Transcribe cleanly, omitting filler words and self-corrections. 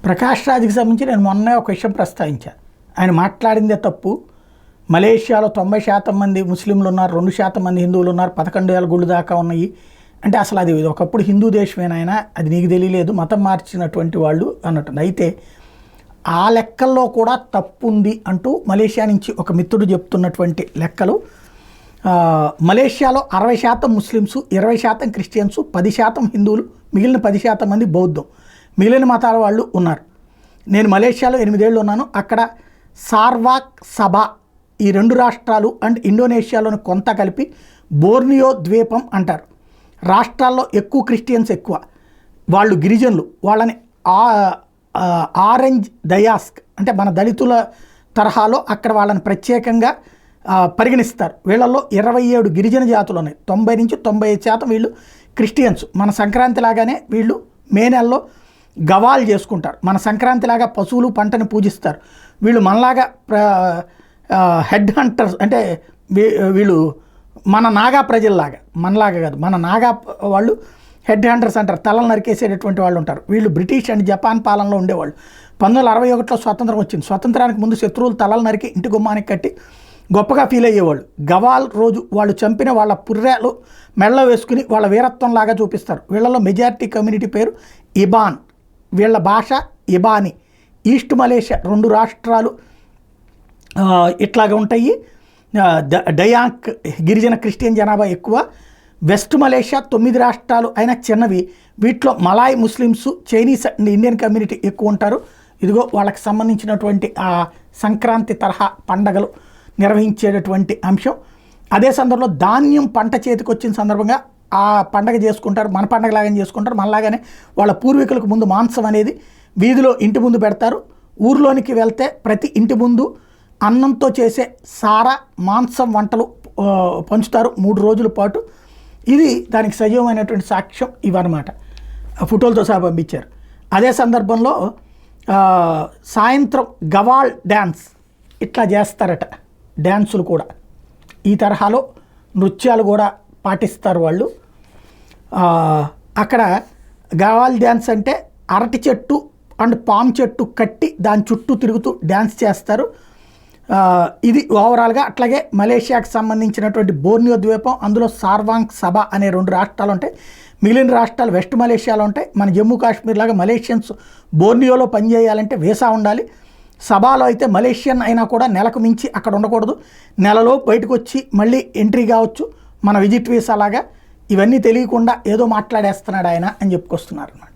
ప్రకాష్ రాజ్కి సంబంధించి నేను మొన్నే ఒక విషయం ప్రస్తావించాను. ఆయన మాట్లాడిందే తప్పు. మలేషియాలో 90% మంది ముస్లింలు ఉన్నారు, 2% మంది హిందువులు ఉన్నారు, 11,000 గుళ్ళు దాకా ఉన్నాయి అంటే అసలు అది ఒకప్పుడు హిందూ దేశమేనాయన, అది నీకు తెలియలేదు, మతం మార్చినటువంటి వాళ్ళు అన్నట్టు. అయితే ఆ లెక్కల్లో కూడా తప్పు ఉంది అంటూ మలేషియా నుంచి ఒక మిత్రుడు చెప్తున్నటువంటి లెక్కలు. మలేషియాలో 60% ముస్లిమ్స్, 20% క్రిస్టియన్స్, 10% హిందువులు, మిగిలిన 10% మంది బౌద్ధం, మిగిలిన మతాల వాళ్ళు ఉన్నారు. నేను మలేషియాలో 8 ఏళ్ళు ఉన్నాను. అక్కడ సార్వాక్ సభా ఈ 2 రాష్ట్రాలు అండ్ ఇండోనేషియాలోని కొంత కలిపి బోర్నియో ద్వీపం అంటారు. రాష్ట్రాల్లో ఎక్కువ క్రిస్టియన్స్ ఎక్కువ, వాళ్ళు గిరిజనులు, వాళ్ళని ఆరెంజ్ దయాస్క్ అంటే మన దళితుల తరహాలో అక్కడ వాళ్ళని ప్రత్యేకంగా పరిగణిస్తారు. వీళ్ళల్లో 27 గిరిజన జాతులు ఉన్నాయి. 90 నుంచి 95% వీళ్ళు క్రిస్టియన్స్. మన సంక్రాంతి లాగానే వీళ్ళు మే నెలలో గవాల్ చేసుకుంటారు. మన సంక్రాంతిలాగా పశువులు పంటని పూజిస్తారు. వీళ్ళు మనలాగా హెడ్ హంటర్స్ అంటే వీళ్ళు మన నాగా ప్రజల్లాగా, మనలాగా కాదు, మన నాగా వాళ్ళు హెడ్ హంటర్స్ అంటారు, తలలు నరికేసేటటువంటి వాళ్ళు ఉంటారు. వీళ్ళు బ్రిటిష్ అండ్ జపాన్ పాలనలో ఉండేవాళ్ళు. 1961లో స్వాతంత్రం వచ్చింది. స్వాతంత్రానికి ముందు శత్రువులు తలలు నరికి ఇంటి గుమ్మానికి కట్టి గొప్పగా ఫీల్ అయ్యేవాళ్ళు. గవాల్ రోజు వాళ్ళు చంపిన వాళ్ళ పుర్రెలు మెళ్ళ వేసుకుని వాళ్ళ వీరత్వంలాగా చూపిస్తారు. వీళ్ళలో మెజారిటీ కమ్యూనిటీ పేరు ఇబాన్, వీళ్ళ భాష ఇబానీ. ఈస్ట్ మలేషియా 2 రాష్ట్రాలు ఇట్లాగా ఉంటాయి. డయాంక్ గిరిజన క్రిస్టియన్ జనాభా ఎక్కువ. వెస్ట్ మలేషియా 9 రాష్ట్రాలు అయినా చిన్నవి. వీటిలో Malay Muslims, Chinese and Indian community ఎక్కువ ఉంటారు. ఇదిగో వాళ్ళకి సంబంధించినటువంటి ఆ సంక్రాంతి తరహా పండగలు నిర్వహించేటటువంటి అంశం. అదే సందర్భంలో ధాన్యం పంట చేతికి వచ్చిన సందర్భంగా ఆ పండగ చేసుకుంటారు. మన పండగలాగానే చేసుకుంటారు. మనలాగానే వాళ్ళ పూర్వీకులకు ముందు మాంసం అనేది వీధిలో ఇంటి ముందు పెడతారు. ఊర్లోనికి వెళ్తే ప్రతి ఇంటి ముందు అన్నంతో చేసే సారా మాంసం వంటలు పంచుతారు 3 రోజుల పాటు. ఇది దానికి సజీవమైనటువంటి సాక్ష్యం ఇవన్నమాట. ఫోటోలతో సహా పంపించారు. అదే సందర్భంలో సాయంత్రం గవాల్ డ్యాన్స్ ఇట్లా చేస్తారట. డ్యాన్సులు కూడా ఈ తరహాలో నృత్యాలు కూడా పాటిస్తారు వాళ్ళు. అక్కడ గవాల్ డ్యాన్స్ అంటే అరటి చెట్టు అండ్ పామ్ చెట్టు కట్టి దాని చుట్టూ తిరుగుతూ డ్యాన్స్ చేస్తారు. ఇది ఓవరాల్గా. అట్లాగే మలేషియాకి సంబంధించినటువంటి బోర్నియో ద్వీపం, అందులో సార్వాంగ్ సభా అనే 2 రాష్ట్రాలు ఉంటాయి. మిగిలిన రాష్ట్రాలు వెస్ట్ మలేషియాలో ఉంటాయి. మన జమ్మూ కాశ్మీర్ లాగా మలేషియన్స్ బోర్నియోలో పనిచేయాలంటే వీసా ఉండాలి. సభాలో అయితే మలేషియన్ అయినా కూడా నెలకు మించి అక్కడ ఉండకూడదు. నెలలో బయటకు వచ్చి మళ్ళీ ఎంట్రీ కావచ్చు, మన విజిట్ వీసా లాగా. ఇవన్నీ తెలియకుండా ఏదో మాట్లాడేస్తున్నాడు ఆయన అని చెప్పుకొస్తున్నారు అన్నమాట.